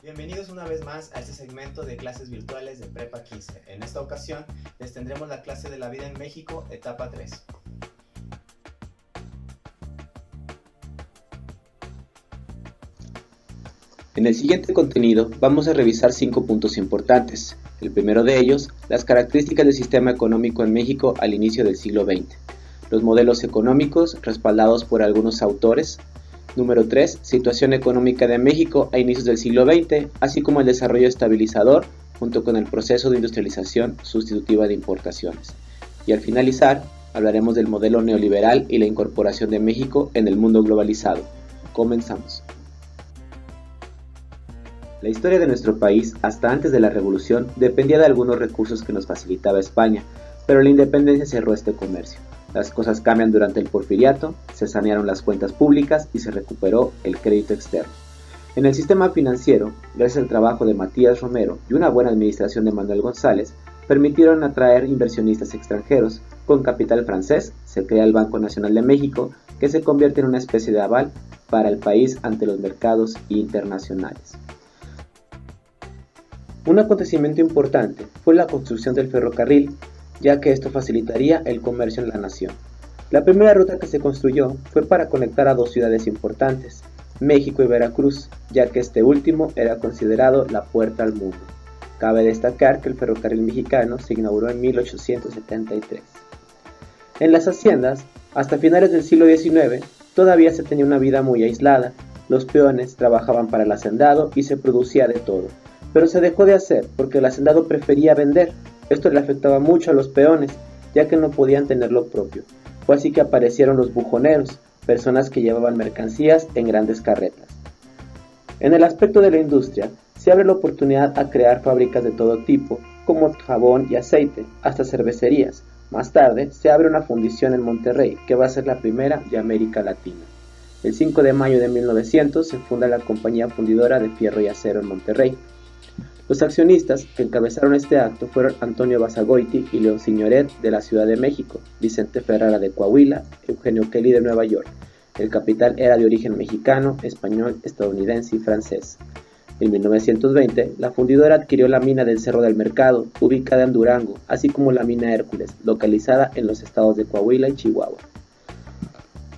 Bienvenidos una vez más a este segmento de clases virtuales de Prepa 15. En esta ocasión les tendremos la clase de la vida en México, etapa 3. En el siguiente contenido vamos a revisar 5 puntos importantes. El primero de ellos, las características del sistema económico en México al inicio del siglo XX. Los modelos económicos respaldados por algunos autores. Número 3, situación económica de México a inicios del siglo XX, así como el desarrollo estabilizador junto con el proceso de industrialización sustitutiva de importaciones. Y al finalizar, hablaremos del modelo neoliberal y la incorporación de México en el mundo globalizado. Comenzamos. La historia de nuestro país, hasta antes de la Revolución, dependía de algunos recursos que nos facilitaba España, pero la independencia cerró este comercio. Las cosas cambian durante el Porfiriato, se sanearon las cuentas públicas y se recuperó el crédito externo. En el sistema financiero, gracias al trabajo de Matías Romero y una buena administración de Manuel González, permitieron atraer inversionistas extranjeros. Con capital francés, se crea el Banco Nacional de México, que se convierte en una especie de aval para el país ante los mercados internacionales. Un acontecimiento importante fue la construcción del ferrocarril, ya que esto facilitaría el comercio en la nación. La primera ruta que se construyó fue para conectar a dos ciudades importantes, México y Veracruz, ya que este último era considerado la puerta al mundo. Cabe destacar que el ferrocarril mexicano se inauguró en 1873. En las haciendas, hasta finales del siglo XIX, todavía se tenía una vida muy aislada. Los peones trabajaban para el hacendado y se producía de todo. Pero se dejó de hacer porque el hacendado prefería vender. Esto le afectaba mucho a los peones, ya que no podían tener lo propio. Fue así que aparecieron los bujoneros, personas que llevaban mercancías en grandes carretas. En el aspecto de la industria, se abre la oportunidad a crear fábricas de todo tipo, como jabón y aceite, hasta cervecerías. Más tarde, se abre una fundición en Monterrey, que va a ser la primera de América Latina. El 5 de mayo de 1900 se funda la Compañía Fundidora de Fierro y Acero en Monterrey. Los accionistas que encabezaron este acto fueron Antonio Basagoiti y León Signoret de la Ciudad de México, Vicente Ferrara de Coahuila, Eugenio Kelly de Nueva York. El capital era de origen mexicano, español, estadounidense y francés. En 1920, la fundidora adquirió la mina del Cerro del Mercado, ubicada en Durango, así como la mina Hércules, localizada en los estados de Coahuila y Chihuahua.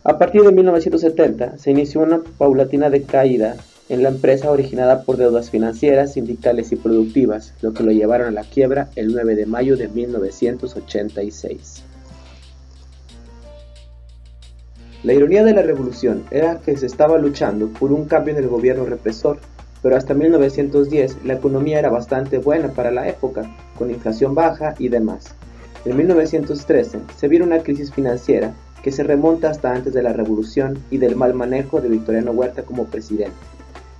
A partir de 1970, se inició una paulatina decaída en la empresa originada por deudas financieras, sindicales y productivas, lo que lo llevaron a la quiebra el 9 de mayo de 1986. La ironía de la revolución era que se estaba luchando por un cambio en el gobierno represor, pero hasta 1910 la economía era bastante buena para la época, con inflación baja y demás. En 1913 se vino una crisis financiera que se remonta hasta antes de la revolución y del mal manejo de Victoriano Huerta como presidente.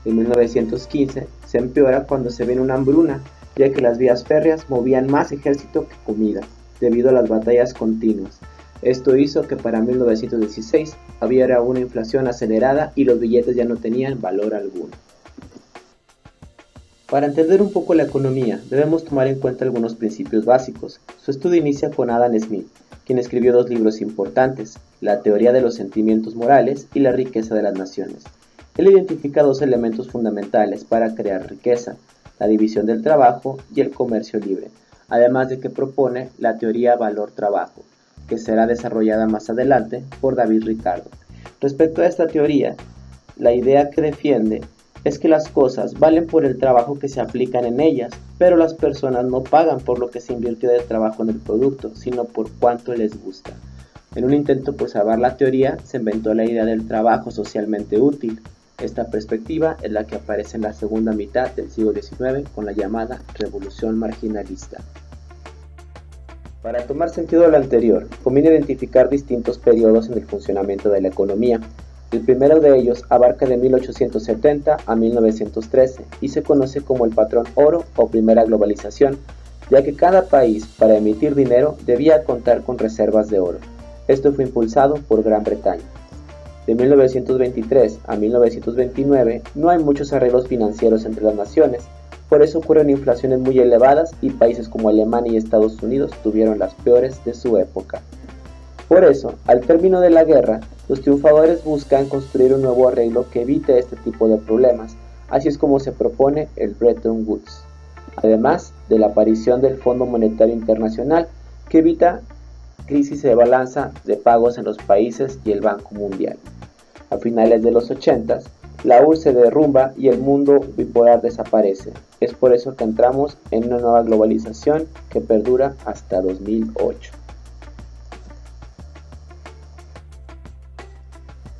En 1915 se empeora cuando se viene una hambruna, ya que las vías férreas movían más ejército que comida, debido a las batallas continuas. Esto hizo que para 1916 hubiera una inflación acelerada y los billetes ya no tenían valor alguno. Para entender un poco la economía, debemos tomar en cuenta algunos principios básicos. Su estudio inicia con Adam Smith, quien escribió 2 libros importantes, La teoría de los sentimientos morales y La riqueza de las naciones. Él identifica 2 elementos fundamentales para crear riqueza, la división del trabajo y el comercio libre, además de que propone la teoría valor-trabajo, que será desarrollada más adelante por David Ricardo. Respecto a esta teoría, la idea que defiende es que las cosas valen por el trabajo que se aplican en ellas, pero las personas no pagan por lo que se invirtió de trabajo en el producto, sino por cuánto les gusta. En un intento por salvar la teoría, se inventó la idea del trabajo socialmente útil. Esta perspectiva es la que aparece en la segunda mitad del siglo XIX con la llamada Revolución Marginalista. Para tomar sentido a lo anterior, conviene identificar distintos periodos en el funcionamiento de la economía. El primero de ellos abarca de 1870 a 1913 y se conoce como el patrón oro o primera globalización, ya que cada país para emitir dinero debía contar con reservas de oro. Esto fue impulsado por Gran Bretaña. De 1923 a 1929 no hay muchos arreglos financieros entre las naciones, por eso ocurren inflaciones muy elevadas y países como Alemania y Estados Unidos tuvieron las peores de su época. Por eso, al término de la guerra, los triunfadores buscan construir un nuevo arreglo que evite este tipo de problemas, Así es como se propone el Bretton Woods, además de la aparición del Fondo Monetario Internacional, que evita crisis de balanza de pagos en los países y el Banco Mundial. A finales de los 80, la URSS se derrumba y el mundo bipolar desaparece. Es por eso que entramos en una nueva globalización que perdura hasta 2008.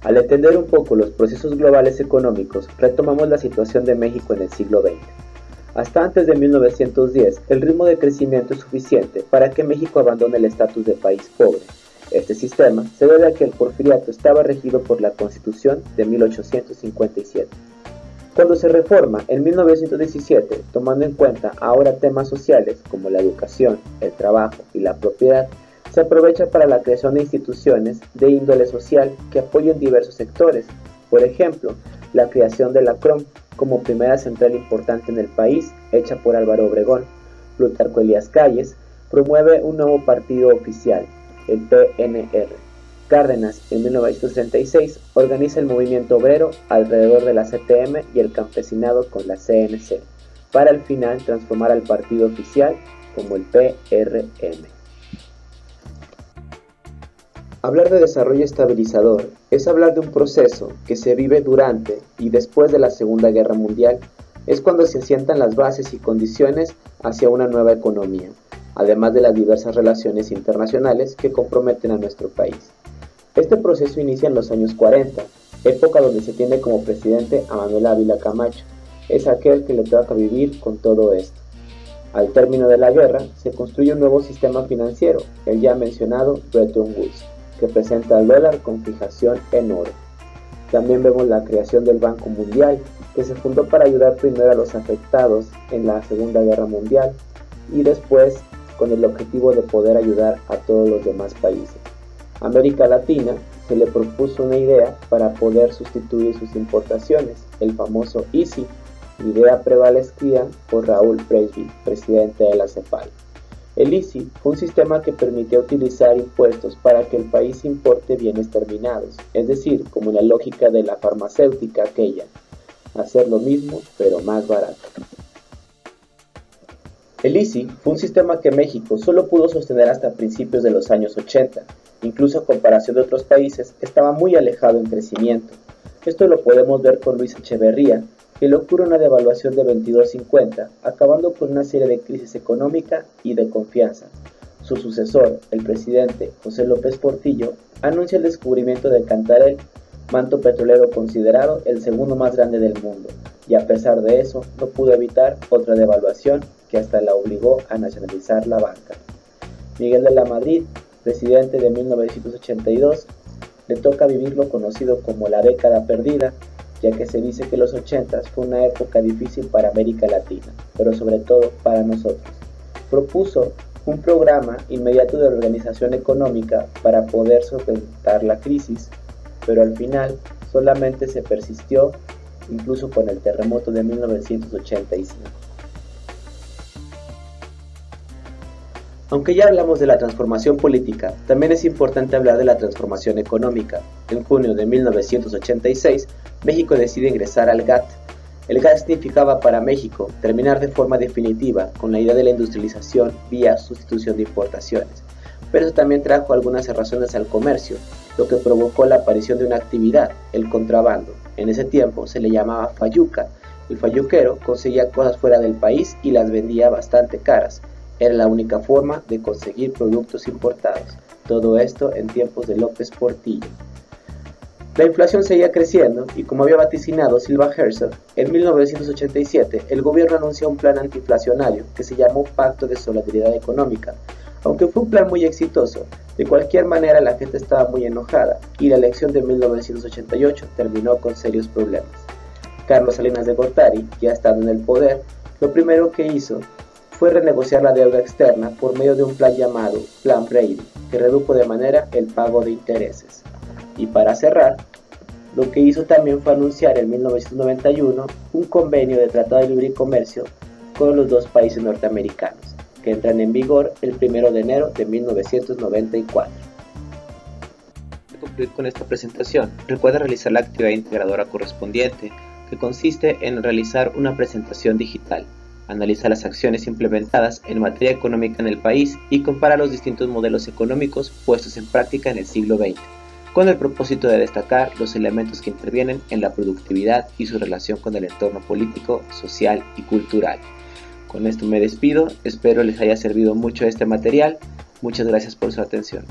Al entender un poco los procesos globales económicos, retomamos la situación de México en el siglo XX. Hasta antes de 1910, el ritmo de crecimiento es suficiente para que México abandone el estatus de país pobre. Este sistema se debe a que el porfiriato estaba regido por la Constitución de 1857. Cuando se reforma en 1917, tomando en cuenta ahora temas sociales como la educación, el trabajo y la propiedad, se aprovecha para la creación de instituciones de índole social que apoyen diversos sectores. Por ejemplo, la creación de la CROM como primera central importante en el país, hecha por Álvaro Obregón. Plutarco Elías Calles promueve un nuevo partido oficial, el PNR. Cárdenas, en 1936, organiza el movimiento obrero alrededor de la CTM y el campesinado con la CNC, para al final transformar al partido oficial como el PRM. Hablar de desarrollo estabilizador es hablar de un proceso que se vive durante y después de la Segunda Guerra Mundial. Es cuando se asientan las bases y condiciones hacia una nueva economía, además de las diversas relaciones internacionales que comprometen a nuestro país. Este proceso inicia en los años 40, época donde se tiene como presidente a Manuel Ávila Camacho. Es aquel que le toca vivir con todo esto. Al término de la guerra, se construye un nuevo sistema financiero, el ya mencionado Bretton Woods, que presenta al dólar con fijación en oro. También vemos la creación del Banco Mundial, que se fundó para ayudar primero a los afectados en la Segunda Guerra Mundial y después con el objetivo de poder ayudar a todos los demás países. A América Latina se le propuso una idea para poder sustituir sus importaciones, el famoso ICI, idea prevalecida por Raúl Presby, presidente de la CEPAL. El ICI fue un sistema que permitía utilizar impuestos para que el país importe bienes terminados, es decir, como la lógica de la farmacéutica aquella, hacer lo mismo pero más barato. El ICI fue un sistema que México solo pudo sostener hasta principios de los años 80, incluso a comparación de otros países estaba muy alejado en crecimiento. Esto lo podemos ver con Luis Echeverría, que le ocurre una devaluación de 22.50, acabando con una serie de crisis económica y de confianza. Su sucesor, el presidente José López Portillo, anuncia el descubrimiento de Cantarell, manto petrolero considerado el segundo más grande del mundo, y a pesar de eso no pudo evitar otra devaluación que hasta la obligó a nacionalizar la banca. Miguel de la Madrid, presidente de 1982, le toca vivir lo conocido como la década perdida, ya que se dice que los 80s fue una época difícil para América Latina, pero sobre todo para nosotros. Propuso un programa inmediato de reorganización económica para poder solventar la crisis, pero al final solamente se persistió incluso con el terremoto de 1985. Aunque ya hablamos de la transformación política, también es importante hablar de la transformación económica. En junio de 1986, México decide ingresar al GATT. El GATT significaba para México terminar de forma definitiva con la idea de la industrialización vía sustitución de importaciones. Pero eso también trajo algunas cerrazones al comercio, lo que provocó la aparición de una actividad, el contrabando. En ese tiempo se le llamaba fayuca. El fayuquero conseguía cosas fuera del país y las vendía bastante caras. Era la única forma de conseguir productos importados. Todo esto en tiempos de López Portillo. La inflación seguía creciendo y, como había vaticinado Silva Herzog, en 1987 el gobierno anunció un plan antiinflacionario que se llamó Pacto de Solidaridad Económica. Aunque fue un plan muy exitoso, de cualquier manera la gente estaba muy enojada y la elección de 1988 terminó con serios problemas. Carlos Salinas de Gortari, ya estando en el poder, lo primero que hizo fue renegociar la deuda externa por medio de un plan llamado Plan Brady, que redujo de manera el pago de intereses. Y para cerrar, lo que hizo también fue anunciar en 1991 un convenio de tratado de libre comercio con los dos países norteamericanos, que entran en vigor el 1 de enero de 1994. Para concluir con esta presentación, recuerda realizar la actividad integradora correspondiente, que consiste en realizar una presentación digital, analiza las acciones implementadas en materia económica en el país y compara los distintos modelos económicos puestos en práctica en el siglo XX, con el propósito de destacar los elementos que intervienen en la productividad y su relación con el entorno político, social y cultural. Con esto me despido, espero les haya servido mucho este material, muchas gracias por su atención.